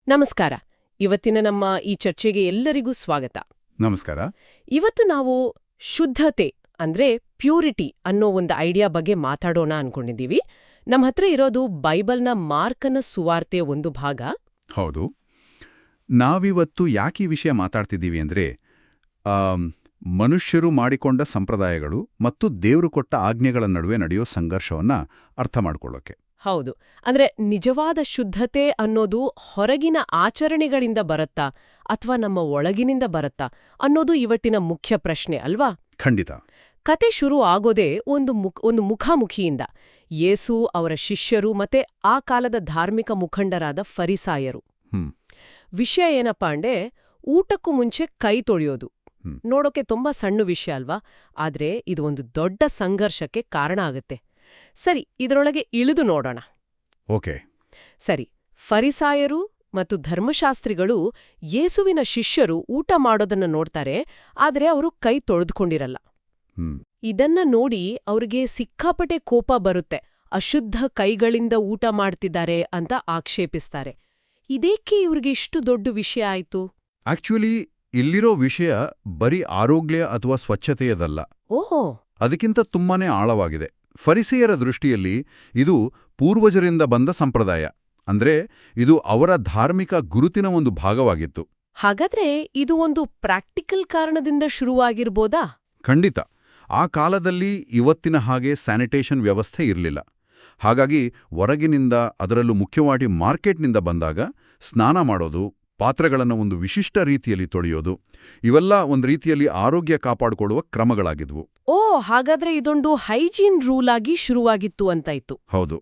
ನಮಸ್ಕಾರ. ಇವತ್ತಿನ ನಮ್ಮ ಈ ಚರ್ಚೆಗೆ ಎಲ್ಲರಿಗೂ ಸ್ವಾಗತ. ನಮಸ್ಕಾರ. ಇವತ್ತು ನಾವು ಶುದ್ಧತೆ ಅಂದ್ರೆ ಪ್ಯೂರಿಟಿ ಅನ್ನೋ ಒಂದು ಐಡಿಯಾ ಬಗ್ಗೆ ಮಾತಾಡೋಣ ಅನ್ಕೊಂಡಿದ್ದೀವಿ. ನಮ್ಮ ಹತ್ರ ಇರೋದು ಬೈಬಲ್ನ ಮಾರ್ಕನ ಸುವಾರ್ತೆಯ ಒಂದು ಭಾಗ. ಹೌದು. ನಾವಿವತ್ತು ಯಾಕೆ ಈ ವಿಷಯ ಮಾತಾಡ್ತಿದ್ದೀವಿ ಅಂದ್ರೆ ಮನುಷ್ಯರು ಮಾಡಿಕೊಂಡ ಸಂಪ್ರದಾಯಗಳು ಮತ್ತು ದೇವರು ಕೊಟ್ಟ ಆಜ್ಞೆಗಳ ನಡುವೆ ನಡೆಯೋ ಸಂಘರ್ಷವನ್ನ ಅರ್ಥ ಮಾಡ್ಕೊಳ್ಳೋಕೆ. ಹೌದು. ಅಂದ್ರೆ ನಿಜವಾದ ಶುದ್ಧತೆ ಅನ್ನೋದು ಹೊರಗಿನ ಆಚರಣೆಗಳಿಂದ ಬರುತ್ತಾ ಅಥವಾ ನಮ್ಮ ಒಳಗಿನಿಂದ ಬರುತ್ತಾ ಅನ್ನೋದು ಇವತ್ತಿನ ಮುಖ್ಯ ಪ್ರಶ್ನೆ ಅಲ್ವಾ? ಖಂಡಿತ. ಕತೆ ಶುರು ಆಗೋದೇ ಒಂದು ಮುಖಾಮುಖಿಯಿಂದ. ಯೇಸು, ಅವರ ಶಿಷ್ಯರು ಮತ್ತೆ ಆ ಕಾಲದ ಧಾರ್ಮಿಕ ಮುಖಂಡರಾದ ಫರಿಸಾಯರು. ವಿಷಯ ಏನಪ್ಪಾ ಅಂದ್ರೆ ಊಟಕ್ಕೂ ಮುಂಚೆ ಕೈ ತೊಳೆಯೋದು. ನೋಡೋಕೆ ತುಂಬಾ ಸಣ್ಣ ವಿಷಯ ಅಲ್ವಾ? ಆದ್ರೆ ಇದು ಒಂದು ದೊಡ್ಡ ಸಂಘರ್ಷಕ್ಕೆ ಕಾರಣ ಆಗತ್ತೆ. ಸರಿ, ಇದರೊಳಗೆ ಇಳಿದು ನೋಡೋಣ. ಓಕೆ. ಸರಿ, ಫರಿಸಾಯರು ಮತ್ತು ಧರ್ಮಶಾಸ್ತ್ರಿಗಳು ಯೇಸುವಿನ ಶಿಷ್ಯರು ಊಟ ಮಾಡೋದನ್ನ ನೋಡ್ತಾರೆ, ಆದ್ರೆ ಅವರು ಕೈ ತೊಳೆದುಕೊಂಡಿರಲ್ಲ. ಇದನ್ನ ನೋಡಿ ಅವ್ರಿಗೆ ಸಿಕ್ಕಾಪಟ್ಟೆ ಕೋಪ ಬರುತ್ತೆ. ಅಶುದ್ಧ ಕೈಗಳಿಂದ ಊಟ ಮಾಡ್ತಿದ್ದಾರೆ ಅಂತ ಆಕ್ಷೇಪಿಸ್ತಾರೆ. ಇದೇಕೆ ಇವ್ರಿಗೆ ಇಷ್ಟು ದೊಡ್ಡ ವಿಷಯ ಆಯ್ತು? ಆಕ್ಚುಲಿ ಇಲ್ಲಿರೋ ವಿಷಯ ಬರೀ ಆರೋಗ್ಯ ಅಥವಾ ಸ್ವಚ್ಛತೆಯದಲ್ಲ. ಓಹೋ. ಅದಕ್ಕಿಂತ ತುಂಬಾನೇ ಆಳವಾಗಿದೆ. ಫರಿಸೇಯರ ದೃಷ್ಟಿಯಲ್ಲಿ ಇದು ಪೂರ್ವಜರಿಂದ ಬಂದ ಸಂಪ್ರದಾಯ. ಅಂದ್ರೆ ಇದು ಅವರ ಧಾರ್ಮಿಕ ಗುರುತಿನ ಒಂದು ಭಾಗವಾಗಿತ್ತು. ಹಾಗಾದ್ರೆ ಇದು ಒಂದು ಪ್ರಾಕ್ಟಿಕಲ್ ಕಾರಣದಿಂದ ಶುರುವಾಗಿರ್ಬೋದಾ? ಖಂಡಿತ. ಆ ಕಾಲದಲ್ಲಿ ಇವತ್ತಿನ ಹಾಗೆ ಸ್ಯಾನಿಟೇಷನ್ ವ್ಯವಸ್ಥೆ ಇರಲಿಲ್ಲ. ಹಾಗಾಗಿ ಹೊರಗಿನಿಂದ, ಅದರಲ್ಲೂ ಮುಖ್ಯವಾಗಿ ಮಾರ್ಕೆಟ್ನಿಂದ ಬಂದಾಗ ಸ್ನಾನ ಮಾಡೋದು, ಪಾತ್ರೆಗಳನ್ನು ಒಂದು ವಿಶಿಷ್ಟ ರೀತಿಯಲ್ಲಿ ತೊಳೆಯೋದು, ಇವೆಲ್ಲ ಒಂದು ರೀತಿಯಲ್ಲಿ ಆರೋಗ್ಯ ಕಾಪಾಡಿಕೊಳ್ಳುವ ಕ್ರಮಗಳಾಗಿದ್ವು. ಓ, ಹಾಗಾದ್ರೆ ಇದೊಂದು ಹೈಜೀನ್ ರೂಲ್ ಆಗಿ ಶುರುವಾಗಿತ್ತು ಅಂತಾಯ್ತು. ಹೌದು.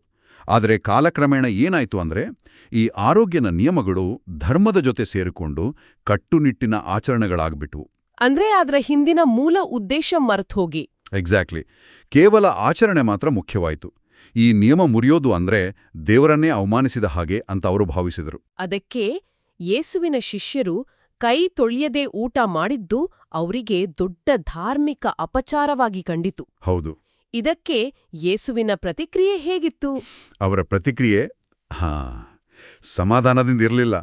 ಆದರೆ ಕಾಲಕ್ರಮೇಣ ಏನಾಯ್ತು ಅಂದ್ರೆ ಈ ಆರೋಗ್ಯನ ನಿಯಮಗಳು ಧರ್ಮದ ಜೊತೆ ಸೇರಿಕೊಂಡು ಕಟ್ಟುನಿಟ್ಟಿನ ಆಚರಣೆಗಳಾಗ್ಬಿಟ್ವು. ಅಂದ್ರೆ ಅದರ ಹಿಂದಿನ ಮೂಲ ಉದ್ದೇಶ ಮರ್ತೋಗಿ. ಎಕ್ಸಾಕ್ಟ್ಲಿ. ಕೇವಲ ಆಚರಣೆ ಮಾತ್ರ ಮುಖ್ಯವಾಯಿತು. ಈ ನಿಯಮ ಮುರಿಯೋದು ಅಂದ್ರೆ ದೇವರನ್ನೇ ಅವಮಾನಿಸಿದ ಹಾಗೆ ಅಂತ ಅವರು ಭಾವಿಸಿದರು. ಅದಕ್ಕೆ ಯೇಸುವಿನ ಶಿಷ್ಯರು ಕೈ ತೊಳೆಯದೆ ಊಟ ಮಾಡಿದ್ದು ಅವರಿಗೆ ದೊಡ್ಡ ಧಾರ್ಮಿಕ ಅಪಚಾರವಾಗಿ ಕಂಡಿತು. ಹೌದು. ಇದಕ್ಕೆ ಯೇಸುವಿನ ಪ್ರತಿಕ್ರಿಯೆ ಹೇಗಿತ್ತು? ಅವರ ಪ್ರತಿಕ್ರಿಯೆ ಸಮಾಧಾನದಿಂದಿರಲಿಲ್ಲ.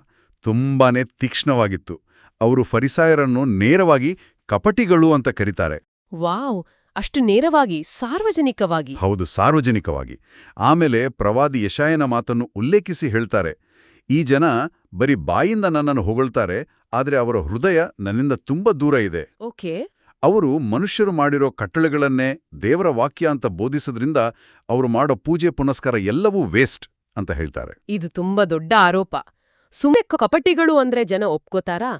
ತುಂಬಾನೇ ತೀಕ್ಷ್ಣವಾಗಿತ್ತು. ಅವರು ಫರಿಸಾಯರನ್ನು ನೇರವಾಗಿ ಕಪಟಿಗಳು ಅಂತ ಕರೀತಾರೆ. ವಾವ್, ಅಷ್ಟು ನೇರವಾಗಿ, ಸಾರ್ವಜನಿಕವಾಗಿ? ಹೌದು, ಸಾರ್ವಜನಿಕವಾಗಿ. ಆಮೇಲೆ ಪ್ರವಾದಿ ಯೆಶಾಯನ ಮಾತನ್ನು ಉಲ್ಲೇಖಿಸಿ ಹೇಳ್ತಾರೆ, ಈ ಜನ ಬರೀ ಬಾಯಿಂದ ನನ್ನನ್ನು ಹೊಗಳ್ತಾರೆ, ಆದ್ರೆ ಅವರ ಹೃದಯ ನನ್ನಿಂದ ತುಂಬಾ ದೂರ ಇದೆ. ಓಕೆ. ಅವರು ಮನುಷ್ಯರು ಮಾಡಿರೋ ಕಟ್ಟಳೆಗಳನ್ನೇ ದೇವರ ವಾಕ್ಯ ಅಂತ ಬೋಧಿಸೋದ್ರಿಂದ ಅವರು ಮಾಡೋ ಪೂಜೆ ಪುನಸ್ಕಾರ ಎಲ್ಲವೂ ವೇಸ್ಟ್ ಅಂತ ಹೇಳ್ತಾರೆ. ಇದು ತುಂಬಾ ದೊಡ್ಡ ಆರೋಪ. ಸುಮ್ಮನೆ ಕಪಟಿಗಳು ಅಂದ್ರೆ ಜನ ಒಪ್ಕೋತಾರಾ?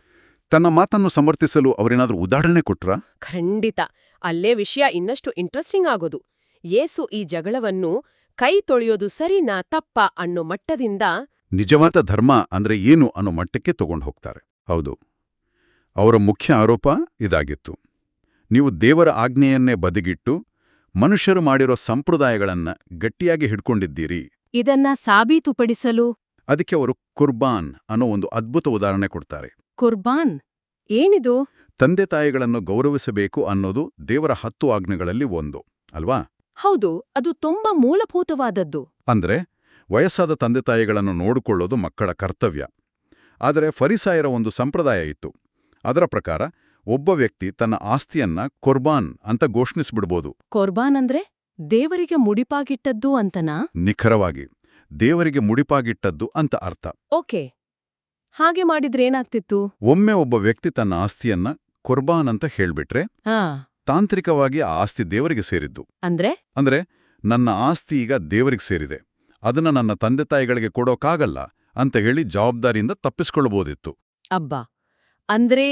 ತನ್ನ ಮಾತನ್ನು ಸಮರ್ಥಿಸಲು ಅವರೇನಾದ್ರೂ ಉದಾಹರಣೆ ಕೊಟ್ರಾ? ಖಂಡಿತ. ಅಲ್ಲೇ ವಿಷಯ ಇನ್ನಷ್ಟು ಇಂಟ್ರೆಸ್ಟಿಂಗ್ ಆಗೋದು. ಯೇಸು ಈ ಜಗಳವನ್ನು ಕೈ ತೊಳೆಯೋದು ಸರಿನಾ ತಪ್ಪಾ ಅನ್ನೋ ಮಟ್ಟದಿಂದ ನಿಜವಾದ ಧರ್ಮ ಅಂದ್ರೆ ಏನು ಅನ್ನೋ ಮಟ್ಟಕ್ಕೆ ತಗೊಂಡು ಹೋಗ್ತಾರೆ. ಹೌದು, ಅವರ ಮುಖ್ಯ ಆರೋಪ ಇದಾಗಿತ್ತು. ನೀವು ದೇವರ ಆಜ್ಞೆಯನ್ನೇ ಬದಿಗಿಟ್ಟು ಮನುಷ್ಯರು ಮಾಡಿರೋ ಸಂಪ್ರದಾಯಗಳನ್ನ ಗಟ್ಟಿಯಾಗಿ ಹಿಡ್ಕೊಂಡಿದ್ದೀರಿ. ಇದನ್ನ ಸಾಬೀತುಪಡಿಸಲು ಅದಕ್ಕೆ ಅವರು ಕುರ್ಬಾನ್ ಅನ್ನೋ ಒಂದು ಅದ್ಭುತ ಉದಾಹರಣೆ ಕೊಡ್ತಾರೆ. ಕುರ್ಬಾನ್ ಏನಿದು? ತಂದೆ ತಾಯಿಗಳನ್ನು ಗೌರವಿಸಬೇಕು ಅನ್ನೋದು ದೇವರ 10 ಆಜ್ಞೆಗಳಲ್ಲಿ ಒಂದು ಅಲ್ವಾ? ಹೌದು, ಅದು ತುಂಬಾ ಮೂಲಭೂತವಾದದ್ದು. ಅಂದ್ರೆ ವಯಸ್ಸಾದ ತಂದೆ ತಾಯಿಗಳನ್ನು ನೋಡಿಕೊಳ್ಳೋದು ಮಕ್ಕಳ ಕರ್ತವ್ಯ. ಆದರೆ ಫರಿಸಾಯರ ಒಂದು ಸಂಪ್ರದಾಯ ಇತ್ತು. ಅದರ ಪ್ರಕಾರ ಒಬ್ಬ ವ್ಯಕ್ತಿ ತನ್ನ ಆಸ್ತಿಯನ್ನ ಕುರ್ಬಾನ್ ಅಂತ ಘೋಷಿಸ್ಬಿಡ್ಬೋದು. ಕುರ್ಬಾನ್ ಅಂದ್ರೆ ದೇವರಿಗೆ ಮುಡಿಪಾಗಿಟ್ಟದ್ದು ಅಂತನಾ? ನಿಖರವಾಗಿ, ದೇವರಿಗೆ ಮುಡಿಪಾಗಿಟ್ಟದ್ದು ಅಂತ ಅರ್ಥ. ಓಕೆ. ಹಾಗೆ ಮಾಡಿದ್ರೇನಾಗ್ತಿತ್ತು? ಒಮ್ಮೆ ಒಬ್ಬ ವ್ಯಕ್ತಿ ತನ್ನ ಆಸ್ತಿಯನ್ನ ಕುರ್ಬಾನ್ ಅಂತ ಹೇಳ್ಬಿಟ್ರೆ ತಾಂತ್ರಿಕವಾಗಿ ಆ ಆಸ್ತಿ ದೇವರಿಗೆ ಸೇರಿದ್ದು. ಅಂದ್ರೆ ನನ್ನ ಆಸ್ತಿ ಈಗ ದೇವರಿಗೆ ಸೇರಿದೆ, ಅದನ್ನ ನನ್ನ ತಂದೆ ತಾಯಿಗಳಿಗೆ ಕೊಡೋಕ್ಕಾಗಲ್ಲ ಅಂತ ಹೇಳಿ ಜವಾಬ್ದಾರಿಯಿಂದ ತಪ್ಪಿಸ್ಕೊಳ್ಬೋದಿತ್ತು. ಅಬ್ಬಾ, ಅಂದ್ರೆ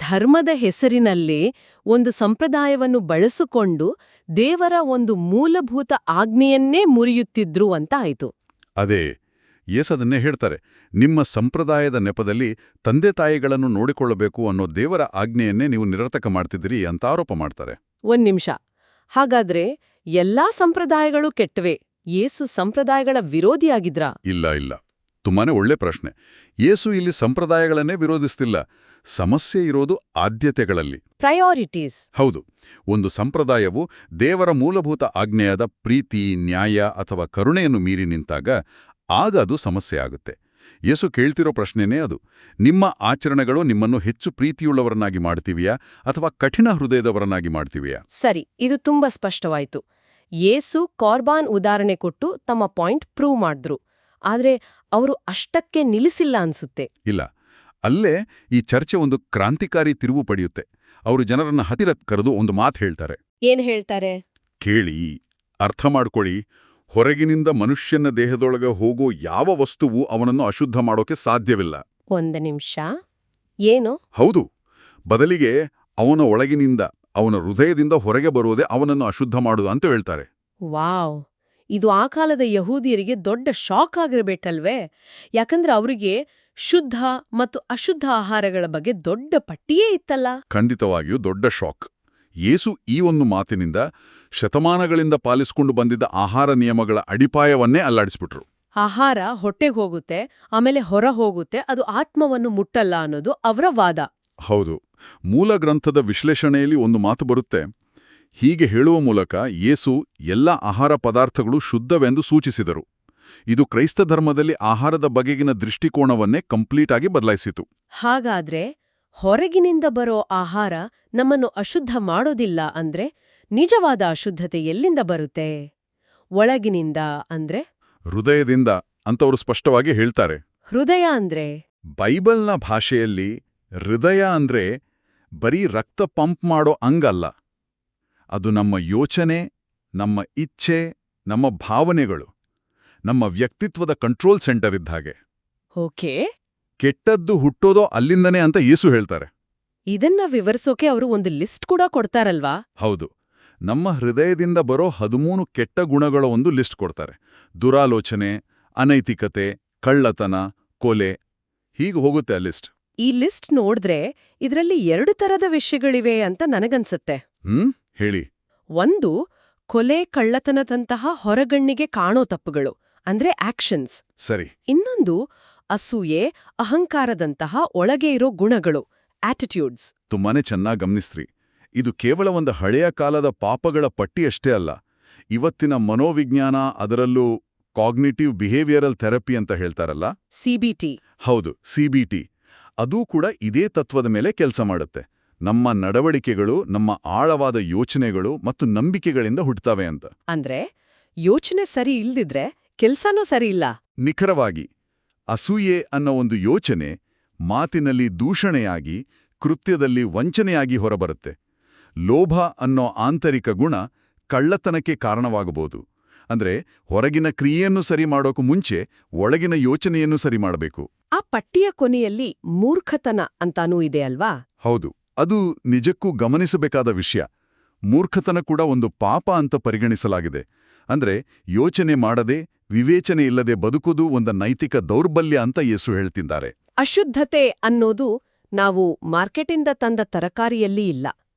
ಧರ್ಮದ ಹೆಸರಿನಲ್ಲಿ ಒಂದು ಸಂಪ್ರದಾಯವನ್ನು ಬಳಸಿಕೊಂಡು ದೇವರ ಒಂದು ಮೂಲಭೂತ ಆಜ್ಞೆಯನ್ನೇ ಮುರಿಯುತ್ತಿದ್ರು ಅಂತ ಆಯ್ತು. ಅದೇ ಯೇಸದನ್ನೇ ಹೇಳ್ತಾರೆ, ನಿಮ್ಮ ಸಂಪ್ರದಾಯದ ನೆಪದಲ್ಲಿ ತಂದೆ ತಾಯಿಗಳನ್ನು ನೋಡಿಕೊಳ್ಳಬೇಕು ಅನ್ನೋ ದೇವರ ಆಜ್ಞೆಯನ್ನೇ ನೀವು ನಿರರ್ಥಕ ಮಾಡ್ತಿದ್ದೀರಿ ಅಂತ ಆರೋಪ ಮಾಡ್ತಾರೆ. ಒಂದ್ ನಿಮಿಷ, ಹಾಗಾದ್ರೆ ಎಲ್ಲಾ ಸಂಪ್ರದಾಯಗಳು ಕೆಟ್ಟವೆ, ಯೇಸು ಸಂಪ್ರದಾಯಗಳ ವಿರೋಧಿಯಾಗಿದ್ರಾ? ಇಲ್ಲ. ತುಂಬಾನೇ ಒಳ್ಳೆ ಪ್ರಶ್ನೆ. ಯೇಸು ಇಲ್ಲಿ ಸಂಪ್ರದಾಯಗಳನ್ನೇ ವಿರೋಧಿಸ್ತಿಲ್ಲ. ಸಮಸ್ಯೆ ಇರೋದು ಆದ್ಯತೆಗಳಲ್ಲಿ, ಪ್ರಯಾರಿಟೀಸ್. ಹೌದು. ಒಂದು ಸಂಪ್ರದಾಯವು ದೇವರ ಮೂಲಭೂತ ಆಜ್ಞೆಯಾದ ಪ್ರೀತಿ, ನ್ಯಾಯ ಅಥವಾ ಕರುಣೆಯನ್ನು ಮೀರಿ ನಿಂತಾಗ ಆಗ ಅದು ಸಮಸ್ಯೆ ಆಗುತ್ತೆ. ಯೇಸು ಕೇಳ್ತಿರೋ ಪ್ರಶ್ನೆನೇ ಅದು. ನಿಮ್ಮ ಆಚರಣೆಗಳು ನಿಮ್ಮನ್ನು ಹೆಚ್ಚು ಪ್ರೀತಿಯುಳ್ಳವರನ್ನಾಗಿ ಮಾಡ್ತೀವಿಯಾ ಅಥವಾ ಕಠಿಣ ಹೃದಯದವರನ್ನಾಗಿ ಮಾಡ್ತೀವಿಯಾ? ಸರಿ, ಇದು ತುಂಬಾ ಸ್ಪಷ್ಟವಾಯ್ತು. ಯೇಸು ಕಾರ್ಬಾನ್ ಉದಾಹರಣೆ ಕೊಟ್ಟು ತಮ್ಮ ಪಾಯಿಂಟ್ ಪ್ರೂವ್ ಮಾಡಿದ್ರು. ಆದ್ರೆ ಅವರು ಅಷ್ಟಕ್ಕೆ ನಿಲ್ಲಿಸಿಲ್ಲ ಅನ್ಸುತ್ತೆ. ಇಲ್ಲ, ಅಲ್ಲೇ ಈ ಚರ್ಚೆ ಒಂದು ಕ್ರಾಂತಿಕಾರಿ ತಿರುವು ಪಡೆಯುತ್ತೆ. ಅವರು ಜನರನ್ನ ಹತ್ತಿರ ಕರೆದು ಒಂದು ಮಾತು ಹೇಳ್ತಾರೆ. ಏನ್ ಹೇಳ್ತಾರೆ? ಕೇಳಿ, ಅರ್ಥ ಮಾಡ್ಕೊಳ್ಳಿ, ಹೊರಗಿನಿಂದ ಮನುಷ್ಯನ ದೇಹದೊಳಗೆ ಹೋಗೋ ಯಾವ ವಸ್ತುವು ಅವನನ್ನು ಅಶುದ್ಧ ಮಾಡೋಕೆ ಸಾಧ್ಯವಿಲ್ಲ. ಒಂದು ನಿಮಿಷ, ಏನು? ಹೌದು, ಬದಲಿಗೆ ಅವನ ಒಳಗಿನಿಂದ, ಅವನ ಹೃದಯದಿಂದ ಹೊರಗೆ ಬರೋದೇ ಅವನನ್ನು ಅಶುದ್ಧ ಮಾಡುವುದು ಅಂತ ಹೇಳ್ತಾರೆ. ವಾವ್, ಇದು ಆ ಕಾಲದ ಯಹೂದಿಯರಿಗೆ ದೊಡ್ಡ ಶಾಕ್ ಆಗಿರ್ಬೇಕಲ್ವೇ? ಯಾಕಂದ್ರೆ ಅವರಿಗೆ ಶುದ್ಧ ಮತ್ತು ಅಶುದ್ಧ ಆಹಾರಗಳ ಬಗ್ಗೆ ದೊಡ್ಡ ಪಟ್ಟಿಯೇ ಇತ್ತಲ್ಲ. ಖಂಡಿತವಾಗಿಯೂ ದೊಡ್ಡ ಶಾಕ್. ಯೇಸು ಈ ಒಂದು ಮಾತಿನಿಂದ ಶತಮಾನಗಳಿಂದ ಪಾಲಿಸಿಕೊಂಡು ಬಂದಿದ್ದ ಆಹಾರ ನಿಯಮಗಳ ಅಡಿಪಾಯವನ್ನೇ ಅಲ್ಲಾಡಿಸ್ಬಿಟ್ರು. ಆಹಾರ ಹೊಟ್ಟೆಗೆ ಹೋಗುತ್ತೆ, ಆಮೇಲೆ ಹೊರ ಹೋಗುತ್ತೆ, ಅದು ಆತ್ಮವನ್ನು ಮುಟ್ಟಲ್ಲ ಅನ್ನೋದು ಅವರ ವಾದ. ಹೌದು, ಮೂಲ ಗ್ರಂಥದ ವಿಶ್ಲೇಷಣೆಯಲ್ಲಿ ಒಂದು ಮಾತು ಬರುತ್ತೆ. ಹೀಗೆ ಹೇಳುವ ಮೂಲಕ ಯೇಸು ಎಲ್ಲ ಆಹಾರ ಪದಾರ್ಥಗಳು ಶುದ್ಧವೆಂದು ಸೂಚಿಸಿದರು. ಇದು ಕ್ರೈಸ್ತ ಧರ್ಮದಲ್ಲಿ ಆಹಾರದ ಬಗೆಗಿನ ದೃಷ್ಟಿಕೋನವನ್ನೇ ಕಂಪ್ಲೀಟ್ ಆಗಿ ಬದಲಾಯಿಸಿತು. ಹಾಗಾದ್ರೆ ಹೊರಗಿನಿಂದ ಬರೋ ಆಹಾರ ನಮ್ಮನ್ನು ಅಶುದ್ಧ ಮಾಡೋದಿಲ್ಲ ಅಂದ್ರೆ ನಿಜವಾದ ಅಶುದ್ಧತೆ ಎಲ್ಲಿಂದ ಬರುತ್ತೆ? ಒಳಗಿನಿಂದ ಅಂದ್ರೆ? ಹೃದಯದಿಂದ ಅಂತವರು ಸ್ಪಷ್ಟವಾಗಿ ಹೇಳ್ತಾರೆ. ಹೃದಯ ಅಂದ್ರೆ? ಬೈಬಲ್ನ ಭಾಷೆಯಲ್ಲಿ ಹೃದಯ ಅಂದ್ರೆ ಬರೀ ರಕ್ತ ಪಂಪ್ ಮಾಡೋ ಅಂಗಲ್ಲ. ಅದು ನಮ್ಮ ಯೋಚನೆ, ನಮ್ಮ ಇಚ್ಛೆ, ನಮ್ಮ ಭಾವನೆಗಳು, ನಮ್ಮ ವ್ಯಕ್ತಿತ್ವದ ಕಂಟ್ರೋಲ್ ಸೆಂಟರ್ ಇದ್ದ ಹಾಗೆ. ಓಕೆ. ಕೆಟ್ಟದ್ದು ಹುಟ್ಟೋದೋ ಅಲ್ಲಿಂದನೇ ಅಂತ ಯೇಸು ಹೇಳ್ತಾರೆ. ಇದನ್ನ ವಿವರಿಸೋಕೆ ಅವರು ಒಂದು ಲಿಸ್ಟ್ ಕೂಡ ಕೊಡ್ತಾರಲ್ವಾ? ಹೌದು, ನಮ್ಮ ಹೃದಯದಿಂದ ಬರೋ 13 ಕೆಟ್ಟ ಗುಣಗಳ ಒಂದು ಲಿಸ್ಟ್ ಕೊಡ್ತಾರೆ. ದುರಾಲೋಚನೆ, ಅನೈತಿಕತೆ, ಕಳ್ಳತನ, ಕೊಲೆ, ಹೀಗೆ ಹೋಗುತ್ತೆ ಆ ಲಿಸ್ಟ್. ಈ ಲಿಸ್ಟ್ ನೋಡಿದ್ರೆ ಇದರಲ್ಲಿ 2 ತರದ ವಿಷಯಗಳಿವೆ ಅಂತ ನನಗನ್ಸತ್ತೆ. ಹೇಳಿ. ಒಂದು, ಕೊಲೆ ಕಳ್ಳತನದಂತಹ ಹೊರಗಣ್ಣಿಗೆ ಕಾಣೋ ತಪ್ಪುಗಳು, ಅಂದ್ರೆ ಆಕ್ಷನ್ಸ್. ಸರಿ. ಇನ್ನೊಂದು, ಅಸೂಯೆ, ಅಹಂಕಾರದಂತಹ ಒಳಗೆ ಇರೋ ಗುಣಗಳು, ಆಟಿಟ್ಯೂಡ್ಸ್. ತುಂಬಾನೇ ಚೆನ್ನಾಗಿ ಗಮನಿಸ್ತ್ರಿ. ಇದು ಕೇವಲ ಒಂದು ಹಳೆಯ ಕಾಲದ ಪಾಪಗಳ ಪಟ್ಟಿಯಷ್ಟೇ ಅಲ್ಲ. ಇವತ್ತಿನ ಮನೋವಿಜ್ಞಾನ, ಅದರಲ್ಲೂ ಕಾಗ್ನಿಟಿವ್ ಬಿಹೇವಿಯರಲ್ ಥೆರಪಿ ಅಂತ ಹೇಳ್ತಾರಲ್ಲ, ಸಿಬಿಟಿ. ಹೌದು, ಸಿಬಿಟಿ. ಅದೂ ಕೂಡ ಇದೇ ತತ್ವದ ಮೇಲೆ ಕೆಲಸ ಮಾಡುತ್ತೆ. ನಮ್ಮ ನಡವಳಿಕೆಗಳು ನಮ್ಮ ಆಳವಾದ ಯೋಚನೆಗಳು ಮತ್ತು ನಂಬಿಕೆಗಳಿಂದ ಹುಟ್ಟುತ್ತವೆ ಅಂತ. ಅಂದ್ರೆ ಯೋಚನೆ ಸರಿ ಇಲ್ದಿದ್ರೆ ಕೆಲ್ಸನೂ ಸರಿ ಇಲ್ಲ. ನಿಖರವಾಗಿ. ಅಸೂಯೆ ಅನ್ನೋ ಒಂದು ಯೋಚನೆ ಮಾತಿನಲ್ಲಿ ದೂಷಣೆಯಾಗಿ, ಕೃತ್ಯದಲ್ಲಿ ವಂಚನೆಯಾಗಿ ಹೊರಬರುತ್ತೆ. ಲೋಭ ಅನ್ನೋ ಆಂತರಿಕ ಗುಣ ಕಳ್ಳತನಕ್ಕೆ ಕಾರಣವಾಗಬಹುದು. ಅಂದ್ರೆ ಹೊರಗಿನ ಕ್ರಿಯೆಯನ್ನು ಸರಿ ಮಾಡೋಕು ಮುಂಚೆ ಒಳಗಿನ ಯೋಚನೆಯನ್ನು ಸರಿ ಮಾಡಬೇಕು. ಆ ಪಟ್ಟಿಯ ಕೊನೆಯಲ್ಲಿ ಮೂರ್ಖತನ ಅಂತಾನೂ ಇದೆ ಅಲ್ವಾ? ಹೌದು, ಅದು ನಿಜಕ್ಕೂ ಗಮನಿಸಬೇಕಾದ ವಿಷಯ. ಮೂರ್ಖತನ ಕೂಡ ಒಂದು ಪಾಪ ಅಂತ ಪರಿಗಣಿಸಲಾಗಿದೆ. ಅಂದ್ರೆ ಯೋಚನೆ ಮಾಡದೆ, ವಿವೇಚನೆ ಇಲ್ಲದೆ ಬದುಕುವುದು ಒಂದು ನೈತಿಕ ದೌರ್ಬಲ್ಯ ಅಂತ ಯೇಸು ಹೇಳ್ತಿದ್ದಾರೆ. ಅಶುದ್ಧತೆ ಅನ್ನೋದು ನಾವು ಮಾರ್ಕೆಟಿಂದ ತಂದ ತರಕಾರಿಯಲ್ಲಿ ಇಲ್ಲ,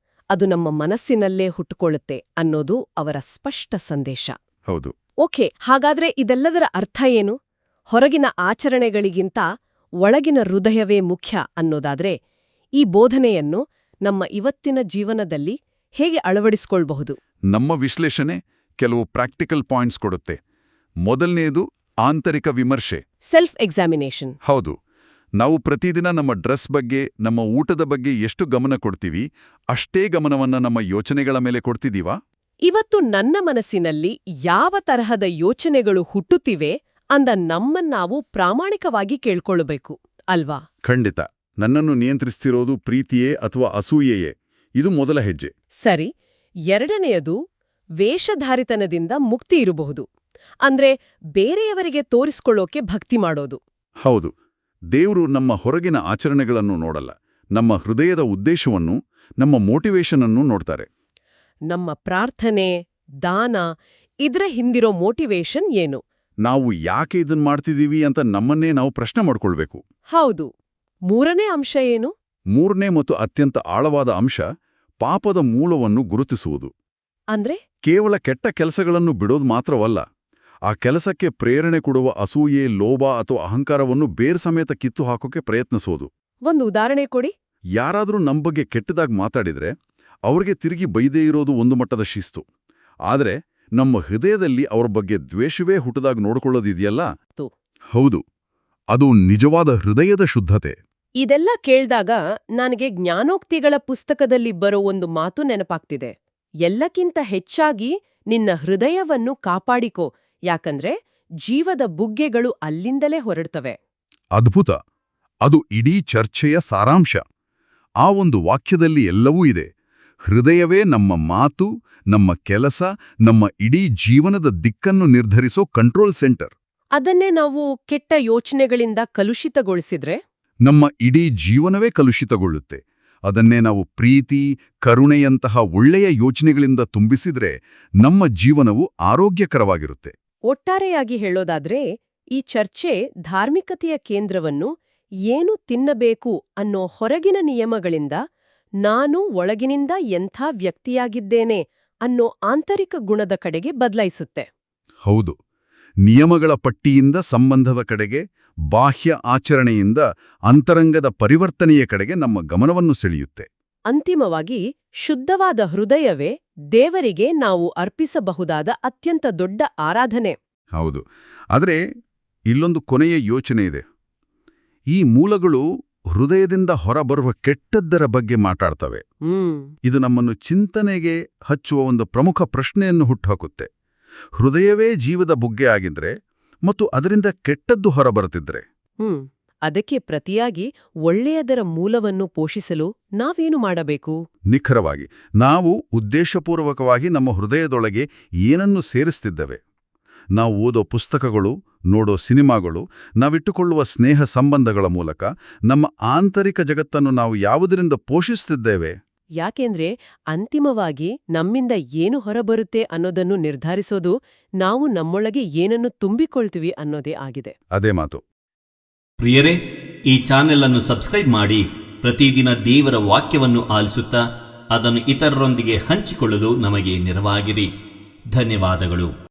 ಅದು ನಮ್ಮ ಮನಸ್ಸಿನಲ್ಲೇ ಹುಟ್ಟುಕೊಳ್ಳುತ್ತೆ ಅನ್ನೋದು ಅವರ ಸ್ಪಷ್ಟ ಸಂದೇಶ. ಹೌದು. ಓಕೆ, ಹಾಗಾದ್ರೆ ಇದೆಲ್ಲದರ ಅರ್ಥ ಏನು? ಹೊರಗಿನ ಆಚರಣೆಗಳಿಗಿಂತ ಒಳಗಿನ ಹೃದಯವೇ ಮುಖ್ಯ ಅನ್ನೋದಾದ್ರೆ ಈ ಬೋಧನೆಯನ್ನು ನಮ್ಮ ಇವತ್ತಿನ ಜೀವನದಲ್ಲಿ ಹೇಗೆ ಅಳವಡಿಸಿಕೊಳ್ಬಹುದು? ನಮ್ಮ ವಿಶ್ಲೇಷಣೆ ಕೆಲವು ಪ್ರಾಕ್ಟಿಕಲ್ ಪಾಯಿಂಟ್ಸ್ ಕೊಡುತ್ತೆ. ಮೊದಲನೇದು ಆಂತರಿಕ ವಿಮರ್ಶೆ, ಸೆಲ್ಫ್ ಎಕ್ಸಾಮಿನೇಷನ್. ಹೌದು, ನಾವು ಪ್ರತಿದಿನ ನಮ್ಮ ಡ್ರೆಸ್ ಬಗ್ಗೆ, ನಮ್ಮ ಊಟದ ಬಗ್ಗೆ ಎಷ್ಟು ಗಮನ ಕೊಡ್ತೀವಿ, ಅಷ್ಟೇ ಗಮನವನ್ನ ನಮ್ಮ ಯೋಚನೆಗಳ ಮೇಲೆ ಕೊಡ್ತಿದೀವಾ? ಇವತ್ತು ನನ್ನ ಮನಸ್ಸಿನಲ್ಲಿ ಯಾವ ತರಹದ ಯೋಚನೆಗಳು ಹುಟ್ಟುತ್ತಿವೆ ಅಂದ ನಮ್ಮನ್ನಾವು ಪ್ರಾಮಾಣಿಕವಾಗಿ ಕೇಳ್ಕೊಳ್ಳಬೇಕು ಅಲ್ವಾ? ಖಂಡಿತ. ನನ್ನನ್ನು ನಿಯಂತ್ರಿಸ್ತಿರೋದು ಪ್ರೀತಿಯೇ ಅಥವಾ ಅಸೂಯೆಯೇ? ಇದು ಮೊದಲ ಹೆಜ್ಜೆ. ಸರಿ. ಎರಡನೆಯದು ವೇಷಧಾರಿತನದಿಂದ ಮುಕ್ತಿ ಇರಬಹುದು. ಅಂದ್ರೆ ಬೇರೆಯವರಿಗೆ ತೋರಿಸ್ಕೊಳ್ಳೋಕೆ ಭಕ್ತಿ ಮಾಡೋದು. ಹೌದು, ದೇವ್ರು ನಮ್ಮ ಹೊರಗಿನ ಆಚರಣೆಗಳನ್ನು ನೋಡಲ್ಲ, ನಮ್ಮ ಹೃದಯದ ಉದ್ದೇಶವನ್ನು, ನಮ್ಮ ಮೋಟಿವೇಶನ್ ಅನ್ನು ನೋಡ್ತಾರೆ. ನಮ್ಮ ಪ್ರಾರ್ಥನೆ, ದಾನ, ಇದ್ರ ಹಿಂದಿರೋ ಮೋಟಿವೇಶನ್ ಏನು? ನಾವು ಯಾಕೆ ಇದನ್ ಮಾಡ್ತಿದೀವಿ ಅಂತ ನಮ್ಮನ್ನೇ ನಾವು ಪ್ರಶ್ನೆ ಮಾಡ್ಕೊಳ್ಬೇಕು. ಹೌದು. ಮೂರನೇ ಅಂಶ ಏನು? ಮೂರನೇ ಮತ್ತು ಅತ್ಯಂತ ಆಳವಾದ ಅಂಶ ಪಾಪದ ಮೂಲವನ್ನು ಗುರುತಿಸುವುದು. ಅಂದ್ರೆ ಕೇವಲ ಕೆಟ್ಟ ಕೆಲಸಗಳನ್ನು ಬಿಡೋದು ಮಾತ್ರವಲ್ಲ, ಆ ಕೆಲಸಕ್ಕೆ ಪ್ರೇರಣೆ ಕೊಡುವ ಅಸೂಯೆ, ಲೋಭ ಅಥವಾ ಅಹಂಕಾರವನ್ನು ಬೇರ್ ಸಮೇತ ಕಿತ್ತು ಹಾಕೋಕೆ ಪ್ರಯತ್ನಿಸೋದು. ಒಂದು ಉದಾಹರಣೆ ಕೊಡಿ. ಯಾರಾದ್ರೂ ನಮ್ಮ ಬಗ್ಗೆ ಕೆಟ್ಟದಾಗಿ ಮಾತಾಡಿದ್ರೆ ಅವ್ರಿಗೆ ತಿರುಗಿ ಬೈದೇ ಇರೋದು ಒಂದು ಮಟ್ಟದ ಶಿಸ್ತು. ಆದ್ರೆ ನಮ್ಮ ಹೃದಯದಲ್ಲಿ ಅವ್ರ ಬಗ್ಗೆ ದ್ವೇಷವೇ ಹುಟ್ಟದಾಗ ನೋಡ್ಕೊಳ್ಳೋದಿದೆಯಲ್ಲ, ಹೌದು, ಅದು ನಿಜವಾದ ಹೃದಯದ ಶುದ್ಧತೆ. ಇದೆಲ್ಲ ಕೇಳ್ದಾಗ ನನಗೆ ಜ್ಞಾನೋಕ್ತಿಗಳ ಪುಸ್ತಕದಲ್ಲಿ ಬರೋ ಒಂದು ಮಾತು ನೆನಪಾಗ್ತಿದೆ. ಎಲ್ಲಕ್ಕಿಂತ ಹೆಚ್ಚಾಗಿ ನಿನ್ನ ಹೃದಯವನ್ನು ಕಾಪಾಡಿಕೋ, ಯಾಕಂದ್ರೆ ಜೀವದ ಬುಗ್ಗೆಗಳು ಅಲ್ಲಿಂದಲೇ ಹೊರಡ್ತವೆ. ಅದ್ಭುತ. ಅದು ಇಡೀ ಚರ್ಚೆಯ ಸಾರಾಂಶ. ಆ ಒಂದು ವಾಕ್ಯದಲ್ಲಿ ಎಲ್ಲವೂ ಇದೆ. ಹೃದಯವೇ ನಮ್ಮ ಮಾತು, ನಮ್ಮ ಕೆಲಸ, ನಮ್ಮ ಇಡೀ ಜೀವನದ ದಿಕ್ಕನ್ನು ನಿರ್ಧರಿಸೋ ಕಂಟ್ರೋಲ್ ಸೆಂಟರ್. ಅದನ್ನೇ ನಾವು ಕೆಟ್ಟ ಯೋಚನೆಗಳಿಂದ ಕಲುಷಿತಗೊಳಿಸಿದ್ರೆ ನಮ್ಮ ಇಡೀ ಜೀವನವೇ ಕಲುಷಿತಗೊಳ್ಳುತ್ತೆ. ಅದನ್ನೇ ನಾವು ಪ್ರೀತಿ, ಕರುಣೆಯಂತಹ ಒಳ್ಳೆಯ ಯೋಚನೆಗಳಿಂದ ತುಂಬಿಸಿದ್ರೆ ನಮ್ಮ ಜೀವನವು ಆರೋಗ್ಯಕರವಾಗಿರುತ್ತೆ. ಒಟ್ಟಾರೆಯಾಗಿ ಹೇಳೋದಾದ್ರೆ ಈ ಚರ್ಚೆ ಧಾರ್ಮಿಕತೆಯ ಕೇಂದ್ರವನ್ನು ಏನು ತಿನ್ನಬೇಕು ಅನ್ನೋ ಹೊರಗಿನ ನಿಯಮಗಳಿಂದ ನಾನು ಒಳಗಿನಿಂದ ಎಂಥ ವ್ಯಕ್ತಿಯಾಗಿದ್ದೇನೆ ಅನ್ನೋ ಆಂತರಿಕ ಗುಣದ ಕಡೆಗೆ ಬದಲಾಯಿಸುತ್ತೆ. ಹೌದು. ನಿಯಮಗಳ ಪಟ್ಟಿಯಿಂದ ಸಂಬಂಧದ ಕಡೆಗೆ, ಬಾಹ್ಯ ಆಚರಣೆಯಿಂದ ಅಂತರಂಗದ ಪರಿವರ್ತನೆಯ ಕಡೆಗೆ ನಮ್ಮ ಗಮನವನ್ನು ಸೆಳೆಯುತ್ತೆ. ಅಂತಿಮವಾಗಿ ಶುದ್ಧವಾದ ಹೃದಯವೇ ದೇವರಿಗೆ ನಾವು ಅರ್ಪಿಸಬಹುದಾದ ಅತ್ಯಂತ ದೊಡ್ಡ ಆರಾಧನೆ. ಹೌದು. ಆದರೆ ಇಲ್ಲೊಂದು ಕೊನೆಯ ಯೋಚನೆ ಇದೆ. ಈ ಮೂಲಗಳು ಹೃದಯದಿಂದ ಹೊರಬರುವ ಕೆಟ್ಟದ್ದರ ಬಗ್ಗೆ ಮಾತಾಡ್ತವೆ. ಇದು ನಮ್ಮನ್ನು ಚಿಂತನೆಗೆ ಹಚ್ಚುವ ಒಂದು ಪ್ರಮುಖ ಪ್ರಶ್ನೆಯನ್ನು ಹುಟ್ಟುಹಾಕುತ್ತೆ. ಹೃದಯವೇ ಜೀವದ ಬುಗ್ಗೆ ಆಗಿದ್ರೆ ಮತ್ತು ಅದರಿಂದ ಕೆಟ್ಟದ್ದು ಹೊರಬರುತ್ತಿದ್ರೆ ಅದಕ್ಕೆ ಪ್ರತಿಯಾಗಿ ಒಳ್ಳೆಯದರ ಮೂಲವನ್ನು ಪೋಷಿಸಲು ನಾವೇನು ಮಾಡಬೇಕು? ನಿಖರವಾಗಿ ನಾವು ಉದ್ದೇಶಪೂರ್ವಕವಾಗಿ ನಮ್ಮ ಹೃದಯದೊಳಗೆ ಏನನ್ನು ಸೇರಿಸ್ತಿದ್ದೇವೆ? ನಾವು ಓದೋ ಪುಸ್ತಕಗಳು, ನೋಡೋ ಸಿನಿಮಾಗಳು, ನಾವಿಟ್ಟುಕೊಳ್ಳುವ ಸ್ನೇಹ ಸಂಬಂಧಗಳ ಮೂಲಕ ನಮ್ಮ ಆಂತರಿಕ ಜಗತ್ತನ್ನು ನಾವು ಯಾವುದರಿಂದ ಪೋಷಿಸುತ್ತಿದ್ದೇವೆ? ಯಾಕೆಂದ್ರೆ ಅಂತಿಮವಾಗಿ ನಮ್ಮಿಂದ ಏನು ಹೊರಬರುತ್ತೆ ಅನ್ನೋದನ್ನು ನಿರ್ಧರಿಸೋದು ನಾವು ನಮ್ಮೊಳಗೆ ಏನನ್ನು ತುಂಬಿಕೊಳ್ತೀವಿ ಅನ್ನೋದೇ ಆಗಿದೆ. ಅದೇ ಮಾತು. ಪ್ರಿಯರೇ, ಈ ಚಾನೆಲ್ ಅನ್ನು ಸಬ್ಸ್ಕ್ರೈಬ್ ಮಾಡಿ ಪ್ರತಿದಿನ ದೇವರ ವಾಕ್ಯವನ್ನು ಆಲಿಸುತ್ತಾ ಅದನ್ನು ಇತರರೊಂದಿಗೆ ಹಂಚಿಕೊಳ್ಳಲು ನಮಗೆ ನೆರವಾಗಿರಿ. ಧನ್ಯವಾದಗಳು.